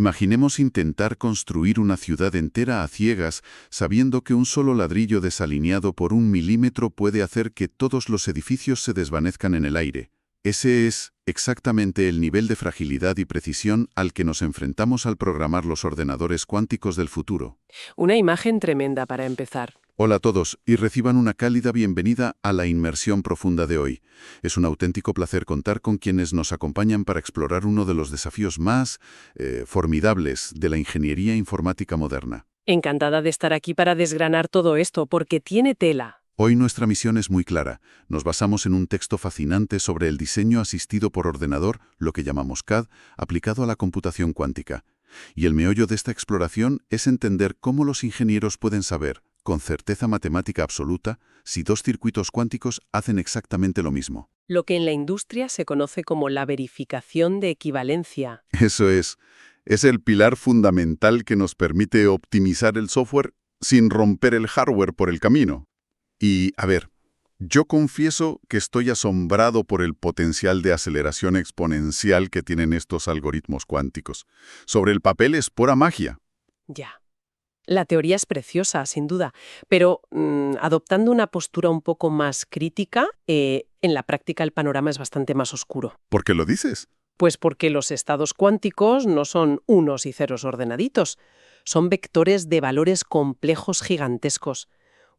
Imaginemos intentar construir una ciudad entera a ciegas, sabiendo que un solo ladrillo desalineado por 1 milímetro puede hacer que todos los edificios se desvanezcan en el aire. Ese es exactamente el nivel de fragilidad y precisión al que nos enfrentamos al programar los ordenadores cuánticos del futuro. Una imagen tremenda para empezar. Hola a todos y reciban una cálida bienvenida a la inmersión profunda de hoy. Es un auténtico placer contar con quienes nos acompañan para explorar uno de los desafíos más formidables de la ingeniería informática moderna. Encantada de estar aquí para desgranar todo esto, porque tiene tela. Hoy nuestra misión es muy clara. Nos basamos en un texto fascinante sobre el diseño asistido por ordenador, lo que llamamos CAD, aplicado a la computación cuántica. Y el meollo de esta exploración es entender cómo los ingenieros pueden saber, con certeza matemática absoluta, si dos circuitos cuánticos hacen exactamente lo mismo. Lo que en la industria se conoce como la verificación de equivalencia. Eso es el pilar fundamental que nos permite optimizar el software sin romper el hardware por el camino. Y, a ver, yo confieso que estoy asombrado por el potencial de aceleración exponencial que tienen estos algoritmos cuánticos. Sobre el papel es pura magia. Ya. La teoría es preciosa, sin duda, pero adoptando una postura un poco más crítica, en la práctica el panorama es bastante más oscuro. ¿Por qué lo dices? Pues porque los estados cuánticos no son unos y ceros ordenaditos, son vectores de valores complejos gigantescos.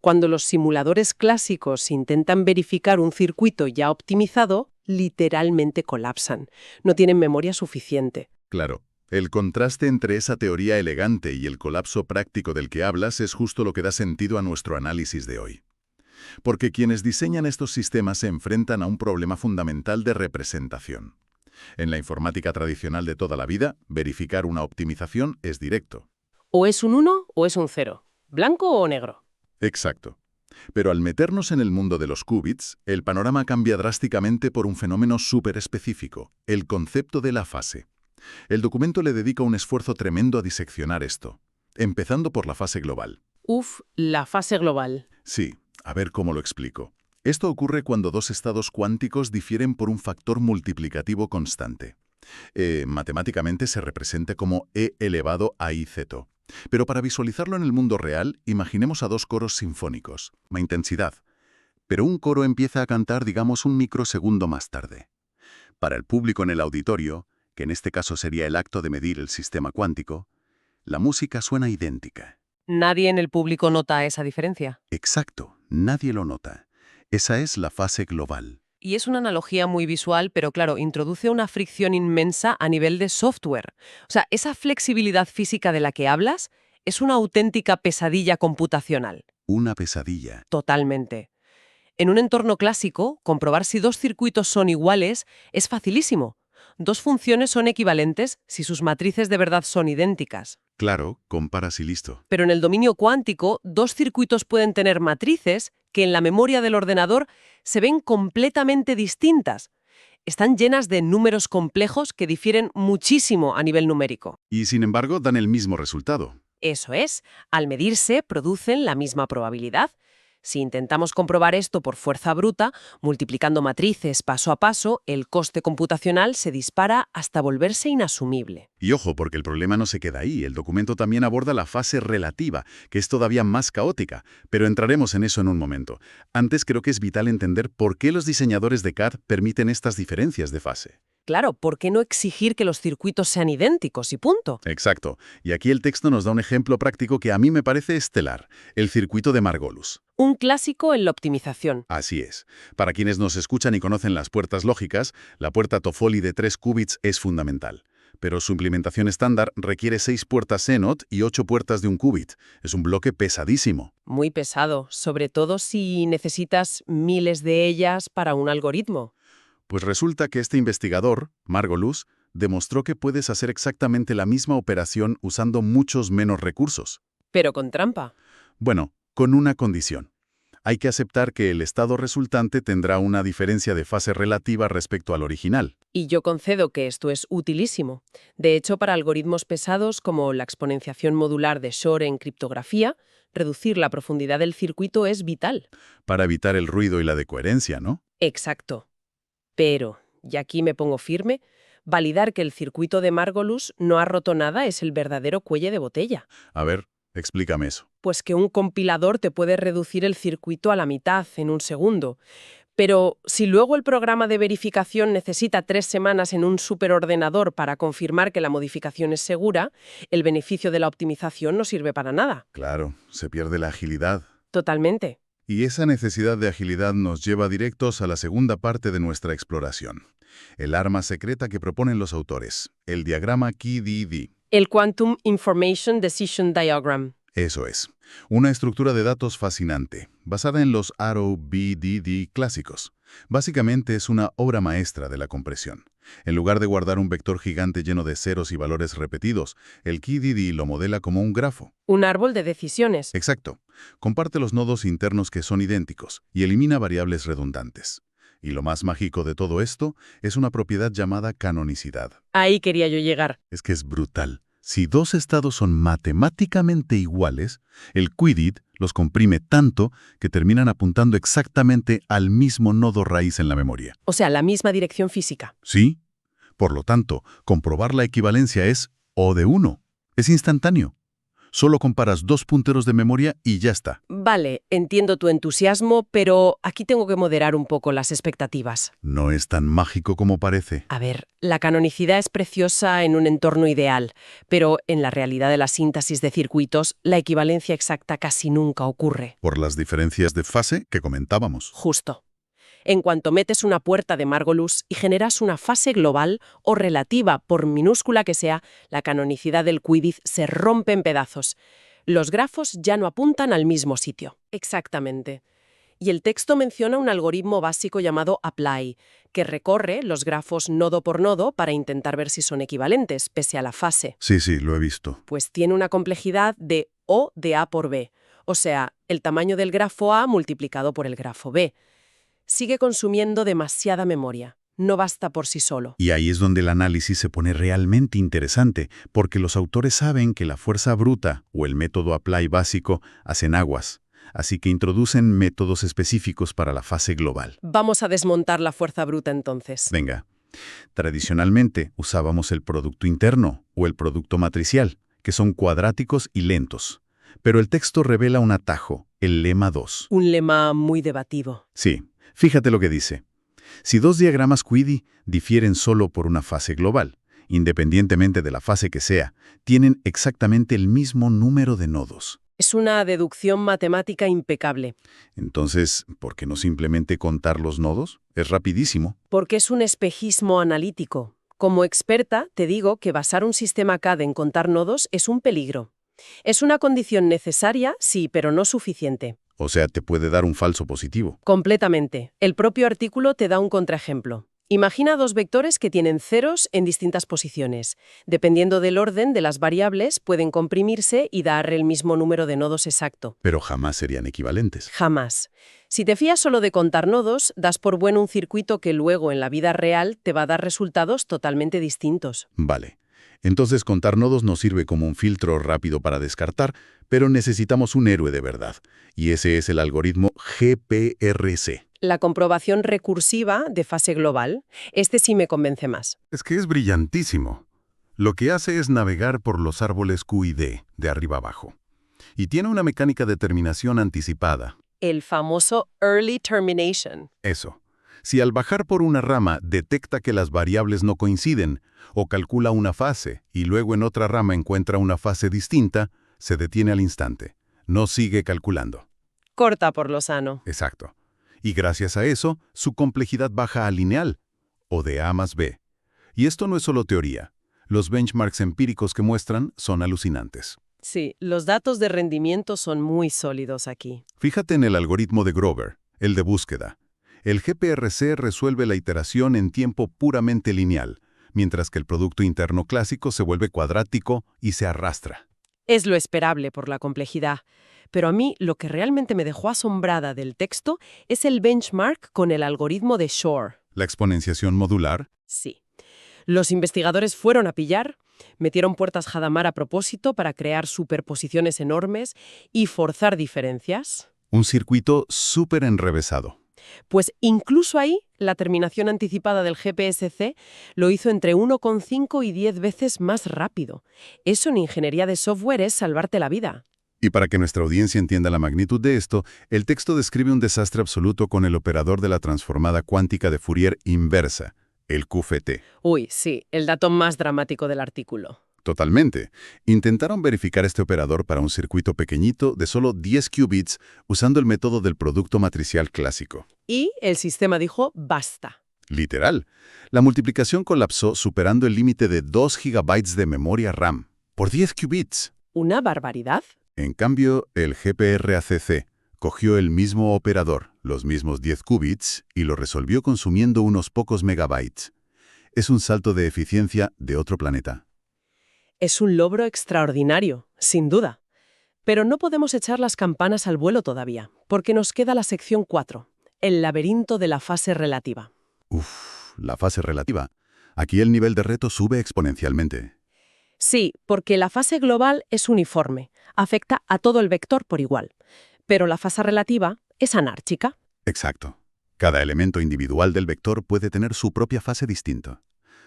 Cuando los simuladores clásicos intentan verificar un circuito ya optimizado, literalmente colapsan. No tienen memoria suficiente. Claro. El contraste entre esa teoría elegante y el colapso práctico del que hablas es justo lo que da sentido a nuestro análisis de hoy. Porque quienes diseñan estos sistemas se enfrentan a un problema fundamental de representación. En la informática tradicional de toda la vida, verificar una optimización es directo. O es un 1 o es un 0, blanco o negro. Exacto. Pero al meternos en el mundo de los qubits, el panorama cambia drásticamente por un fenómeno súper específico, el concepto de la fase. El documento le dedica un esfuerzo tremendo a diseccionar esto, empezando por la fase global. La fase global. Sí, a ver cómo lo explico. Esto ocurre cuando dos estados cuánticos difieren por un factor multiplicativo constante. Matemáticamente se representa como e elevado a iz. Pero para visualizarlo en el mundo real, imaginemos a dos coros sinfónicos, a intensidad. Pero un coro empieza a cantar, digamos, un microsegundo más tarde. Para el público en el auditorio, que en este caso sería el acto de medir el sistema cuántico, la música suena idéntica. ¿Nadie en el público nota esa diferencia? Exacto, nadie lo nota. Esa es la fase global. Y es una analogía muy visual, pero claro, introduce una fricción inmensa a nivel de software. O sea, esa flexibilidad física de la que hablas es una auténtica pesadilla computacional. Una pesadilla. Totalmente. En un entorno clásico, comprobar si dos circuitos son iguales es facilísimo. Dos funciones son equivalentes si sus matrices de verdad son idénticas. Claro, comparas y listo. Pero en el dominio cuántico, dos circuitos pueden tener matrices que en la memoria del ordenador se ven completamente distintas. Están llenas de números complejos que difieren muchísimo a nivel numérico. Y sin embargo, dan el mismo resultado. Eso es, al medirse producen la misma probabilidad. Si intentamos comprobar esto por fuerza bruta, multiplicando matrices paso a paso, el coste computacional se dispara hasta volverse inasumible. Y ojo, porque el problema no se queda ahí. El documento también aborda la fase relativa, que es todavía más caótica. Pero entraremos en eso en un momento. Antes creo que es vital entender por qué los diseñadores de CAD permiten estas diferencias de fase. Claro, ¿por qué no exigir que los circuitos sean idénticos y punto? Exacto. Y aquí el texto nos da un ejemplo práctico que a mí me parece estelar, el circuito de Margolis. Un clásico en la optimización. Así es. Para quienes nos escuchan y conocen las puertas lógicas, la puerta Toffoli de 3 qubits es fundamental. Pero su implementación estándar requiere 6 puertas CNOT y 8 puertas de 1 qubit. Es un bloque pesadísimo. Muy pesado, sobre todo si necesitas miles de ellas para un algoritmo. Pues resulta que este investigador, Margolis, demostró que puedes hacer exactamente la misma operación usando muchos menos recursos. Pero con trampa. Bueno, con una condición. Hay que aceptar que el estado resultante tendrá una diferencia de fase relativa respecto al original. Y yo concedo que esto es utilísimo. De hecho, para algoritmos pesados como la exponenciación modular de Shor en criptografía, reducir la profundidad del circuito es vital. Para evitar el ruido y la decoherencia, ¿no? Exacto. Pero, y aquí me pongo firme, Validar que el circuito de Margolus no ha roto nada es el verdadero cuello de botella. A ver, explícame eso. Pues que un compilador te puede reducir el circuito a la mitad en un segundo. Pero si luego el programa de verificación necesita 3 semanas en un superordenador para confirmar que la modificación es segura, el beneficio de la optimización no sirve para nada. Claro, se pierde la agilidad. Totalmente. Y esa necesidad de agilidad nos lleva directos a la segunda parte de nuestra exploración. El arma secreta que proponen los autores, el diagrama QDD. El Quantum Information Decision Diagram. Eso es. Una estructura de datos fascinante, basada en los Arrow-BDD clásicos. Básicamente es una obra maestra de la compresión. En lugar de guardar un vector gigante lleno de ceros y valores repetidos, el QDD lo modela como un grafo. Un árbol de decisiones. Exacto. Comparte los nodos internos que son idénticos y elimina variables redundantes. Y lo más mágico de todo esto es una propiedad llamada canonicidad. Ahí quería yo llegar. Es que es brutal. Si dos estados son matemáticamente iguales, el QDD los comprime tanto que terminan apuntando exactamente al mismo nodo raíz en la memoria. O sea, la misma dirección física. ¿Sí? Por lo tanto, comprobar la equivalencia es O de 1. Es instantáneo. Solo comparas 2 punteros de memoria y ya está. Vale, entiendo tu entusiasmo, pero aquí tengo que moderar un poco las expectativas. No es tan mágico como parece. A ver, la canonicidad es preciosa en un entorno ideal, pero en la realidad de la síntesis de circuitos, la equivalencia exacta casi nunca ocurre. Por las diferencias de fase que comentábamos. Justo. En cuanto metes una puerta de Margolus y generas una fase global o relativa, por minúscula que sea, la canonicidad del QDD se rompe en pedazos. Los grafos ya no apuntan al mismo sitio. Exactamente. Y el texto menciona un algoritmo básico llamado apply, que recorre los grafos nodo por nodo para intentar ver si son equivalentes, pese a la fase. Sí, lo he visto. Pues tiene una complejidad de O de A por B, o sea, el tamaño del grafo A multiplicado por el grafo B. Sigue consumiendo demasiada memoria. No basta por sí solo. Y ahí es donde el análisis se pone realmente interesante, porque los autores saben que la fuerza bruta o el método apply básico hacen aguas, así que introducen métodos específicos para la fase global. Vamos a desmontar la fuerza bruta entonces. Venga, tradicionalmente usábamos el producto interno o el producto matricial, que son cuadráticos y lentos. Pero el texto revela un atajo, el lema 2. Un lema muy debativo. Sí. Fíjate lo que dice. Si dos diagramas QDD difieren solo por una fase global, independientemente de la fase que sea, tienen exactamente el mismo número de nodos. Es una deducción matemática impecable. Entonces, ¿por qué no simplemente contar los nodos? Es rapidísimo. Porque es un espejismo analítico. Como experta, te digo que basar un sistema CAD en contar nodos es un peligro. Es una condición necesaria, sí, pero no suficiente. O sea, te puede dar un falso positivo. Completamente. El propio artículo te da un contraejemplo. Imagina dos vectores que tienen ceros en distintas posiciones. Dependiendo del orden de las variables, pueden comprimirse y dar el mismo número de nodos exacto. Pero jamás serían equivalentes. Jamás. Si te fías solo de contar nodos, das por bueno un circuito que luego en la vida real te va a dar resultados totalmente distintos. Vale. Entonces contar nodos nos sirve como un filtro rápido para descartar, pero necesitamos un héroe de verdad. Y ese es el algoritmo GPRC. La comprobación recursiva de fase global. Este sí me convence más. Es que es brillantísimo. Lo que hace es navegar por los árboles Q y D, de arriba abajo. Y tiene una mecánica de terminación anticipada. El famoso Early Termination. Eso. Si al bajar por una rama detecta que las variables no coinciden, o calcula una fase y luego en otra rama encuentra una fase distinta, se detiene al instante. No sigue calculando. Corta por lo sano. Exacto. Y gracias a eso, su complejidad baja a lineal, o de A más B. Y esto no es solo teoría. Los benchmarks empíricos que muestran son alucinantes. Sí, los datos de rendimiento son muy sólidos aquí. Fíjate en el algoritmo de Grover, el de búsqueda. El GPRC resuelve la iteración en tiempo puramente lineal, mientras que el producto interno clásico se vuelve cuadrático y se arrastra. Es lo esperable por la complejidad. Pero a mí lo que realmente me dejó asombrada del texto es el benchmark con el algoritmo de Shor. ¿La exponenciación modular? Sí. Los investigadores fueron a pillar, metieron puertas Hadamard a propósito para crear superposiciones enormes y forzar diferencias. Un circuito súper enrevesado. Pues incluso ahí, la terminación anticipada del GPSC lo hizo entre 1,5 y 10 veces más rápido. Eso en ingeniería de software es salvarte la vida. Y para que nuestra audiencia entienda la magnitud de esto, el texto describe un desastre absoluto con el operador de la transformada cuántica de Fourier inversa, el QFT. Uy, sí, el dato más dramático del artículo. Totalmente. Intentaron verificar este operador para un circuito pequeñito de solo 10 qubits usando el método del producto matricial clásico. Y el sistema dijo basta. Literal. La multiplicación colapsó superando el límite de 2 GB de memoria RAM por 10 qubits. ¿Una barbaridad? En cambio, el GPR-ACC cogió el mismo operador, los mismos 10 qubits, y lo resolvió consumiendo unos pocos megabytes. Es un salto de eficiencia de otro planeta. Es un logro extraordinario, sin duda. Pero no podemos echar las campanas al vuelo todavía, porque nos queda la sección 4, el laberinto de la fase relativa. La fase relativa. Aquí el nivel de reto sube exponencialmente. Sí, porque la fase global es uniforme, afecta a todo el vector por igual. Pero la fase relativa es anárquica. Exacto. Cada elemento individual del vector puede tener su propia fase distinta.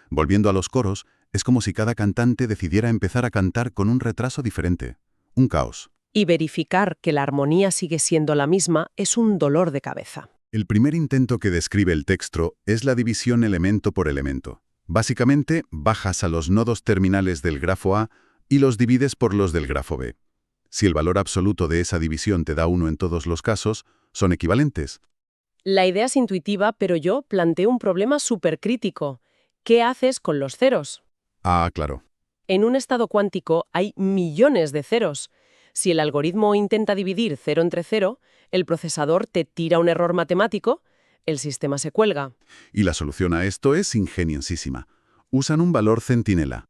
Volviendo a los coros, es como si cada cantante decidiera empezar a cantar con un retraso diferente. Un caos. Y verificar que la armonía sigue siendo la misma es un dolor de cabeza. El primer intento que describe el texto es la división elemento por elemento. Básicamente, bajas a los nodos terminales del grafo A y los divides por los del grafo B. Si el valor absoluto de esa división te da 1 en todos los casos, son equivalentes. La idea es intuitiva, pero yo planteo un problema supercrítico. ¿Qué haces con los ceros? Ah, claro. En un estado cuántico hay millones de ceros. Si el algoritmo intenta dividir 0 entre 0, el procesador te tira un error matemático, el sistema se cuelga. Y la solución a esto es ingeniosísima. Usan un valor centinela.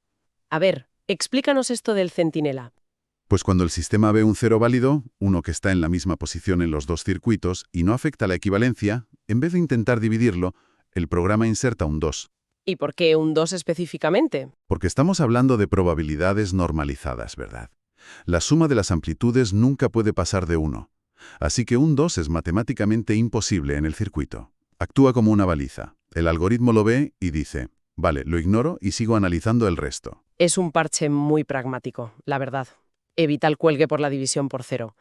A ver, explícanos esto del centinela. Pues cuando el sistema ve un cero válido, uno que está en la misma posición en los dos circuitos y no afecta la equivalencia, en vez de intentar dividirlo, el programa inserta un 2. ¿Y por qué un 2 específicamente? Porque estamos hablando de probabilidades normalizadas, ¿verdad? La suma de las amplitudes nunca puede pasar de 1. Así que un 2 es matemáticamente imposible en el circuito. Actúa como una baliza. El algoritmo lo ve y dice, vale, lo ignoro y sigo analizando el resto. Es un parche muy pragmático, la verdad. Evita el cuelgue por la división por 0.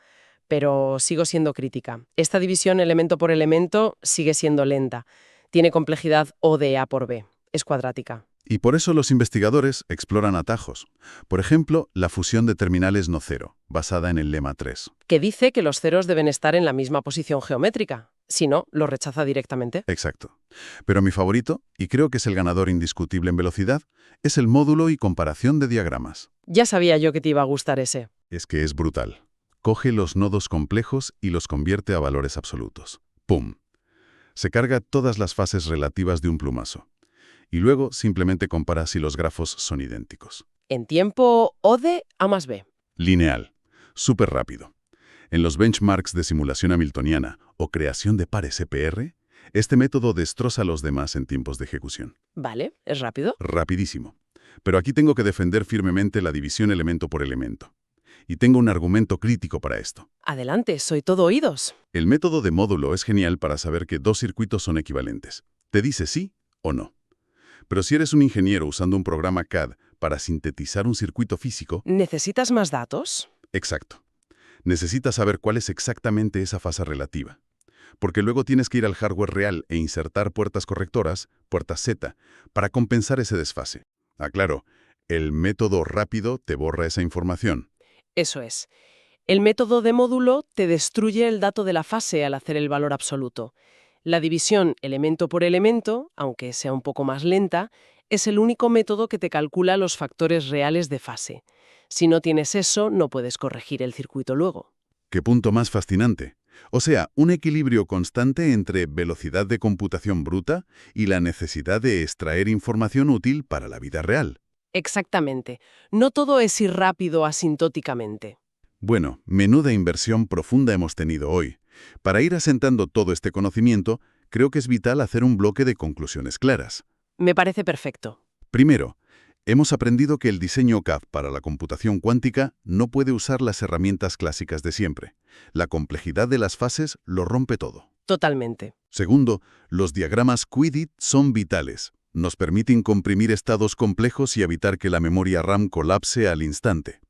Pero sigo siendo crítica. Esta división elemento por elemento sigue siendo lenta. Tiene complejidad O de A por B. Es cuadrática. Y por eso los investigadores exploran atajos. Por ejemplo, la fusión de terminales no cero, basada en el lema 3. Que dice que los ceros deben estar en la misma posición geométrica. Si no, lo rechaza directamente. Exacto. Pero mi favorito, y creo que es el ganador indiscutible en velocidad, es el módulo y comparación de diagramas. Ya sabía yo que te iba a gustar ese. Es que es brutal. Coge los nodos complejos y los convierte a valores absolutos. ¡Pum! Se carga todas las fases relativas de un plumazo. Y luego simplemente compara si los grafos son idénticos. En tiempo O de A más B. Lineal. Súper rápido. En los benchmarks de simulación hamiltoniana o creación de pares EPR, este método destroza a los demás en tiempos de ejecución. Vale, es rápido. Rapidísimo. Pero aquí tengo que defender firmemente la división elemento por elemento. Y tengo un argumento crítico para esto. Adelante, soy todo oídos. El método de módulo es genial para saber que dos circuitos son equivalentes. Te dice sí o no. Pero si eres un ingeniero usando un programa CAD para sintetizar un circuito físico... ¿Necesitas más datos? Exacto. Necesitas saber cuál es exactamente esa fase relativa. Porque luego tienes que ir al hardware real e insertar puertas correctoras, puertas Z, para compensar ese desfase. Ah, claro, el método rápido te borra esa información. Eso es. El método de módulo te destruye el dato de la fase al hacer el valor absoluto. La división elemento por elemento, aunque sea un poco más lenta, es el único método que te calcula los factores reales de fase. Si no tienes eso, no puedes corregir el circuito luego. ¡Qué punto más fascinante! O sea, un equilibrio constante entre velocidad de computación bruta y la necesidad de extraer información útil para la vida real. Exactamente. No todo es ir rápido asintóticamente. Bueno, menuda inversión profunda hemos tenido hoy. Para ir asentando todo este conocimiento, creo que es vital hacer un bloque de conclusiones claras. Me parece perfecto. Primero, hemos aprendido que el diseño CAD para la computación cuántica no puede usar las herramientas clásicas de siempre. La complejidad de las fases lo rompe todo. Totalmente. Segundo, los diagramas QUIDIT son vitales. Nos permiten comprimir estados complejos y evitar que la memoria RAM colapse al instante.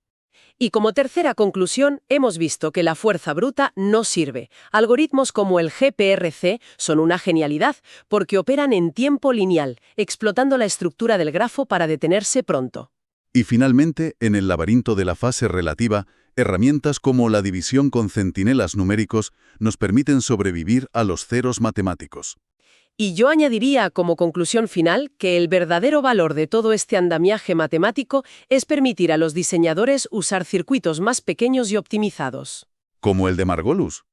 Y como tercera conclusión, hemos visto que la fuerza bruta no sirve. Algoritmos como el GPRC son una genialidad porque operan en tiempo lineal, explotando la estructura del grafo para detenerse pronto. Y finalmente, en el laberinto de la fase relativa, herramientas como la división con centinelas numéricos nos permiten sobrevivir a los ceros matemáticos. Y yo añadiría como conclusión final que el verdadero valor de todo este andamiaje matemático es permitir a los diseñadores usar circuitos más pequeños y optimizados. Como el de Margolis.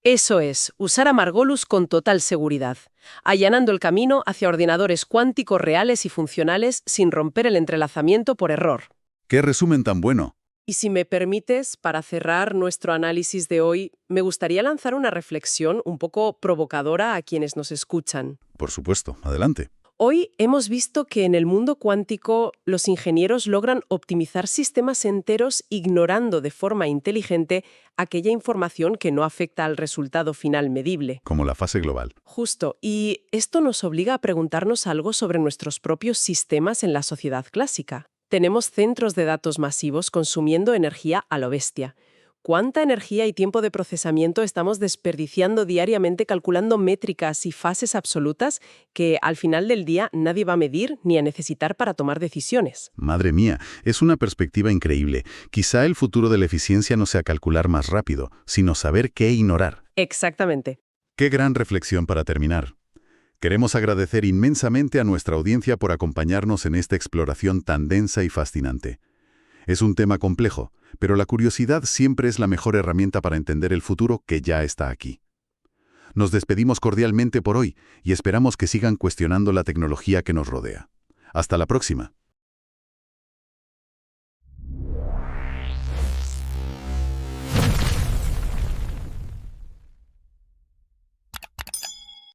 Eso es, usar a Margolis con total seguridad, allanando el camino hacia ordenadores cuánticos reales y funcionales sin romper el entrelazamiento por error. ¡Qué resumen tan bueno! Y si me permites, para cerrar nuestro análisis de hoy, me gustaría lanzar una reflexión un poco provocadora a quienes nos escuchan. Por supuesto, adelante. Hoy hemos visto que en el mundo cuántico los ingenieros logran optimizar sistemas enteros ignorando de forma inteligente aquella información que no afecta al resultado final medible. Como la fase global. Justo, y esto nos obliga a preguntarnos algo sobre nuestros propios sistemas en la sociedad clásica. Tenemos centros de datos masivos consumiendo energía a lo bestia. ¿Cuánta energía y tiempo de procesamiento estamos desperdiciando diariamente calculando métricas y fases absolutas que al final del día nadie va a medir ni a necesitar para tomar decisiones? Madre mía, es una perspectiva increíble. Quizá el futuro de la eficiencia no sea calcular más rápido, sino saber qué ignorar. Exactamente. Qué gran reflexión para terminar. Queremos agradecer inmensamente a nuestra audiencia por acompañarnos en esta exploración tan densa y fascinante. Es un tema complejo, pero la curiosidad siempre es la mejor herramienta para entender el futuro que ya está aquí. Nos despedimos cordialmente por hoy y esperamos que sigan cuestionando la tecnología que nos rodea. Hasta la próxima.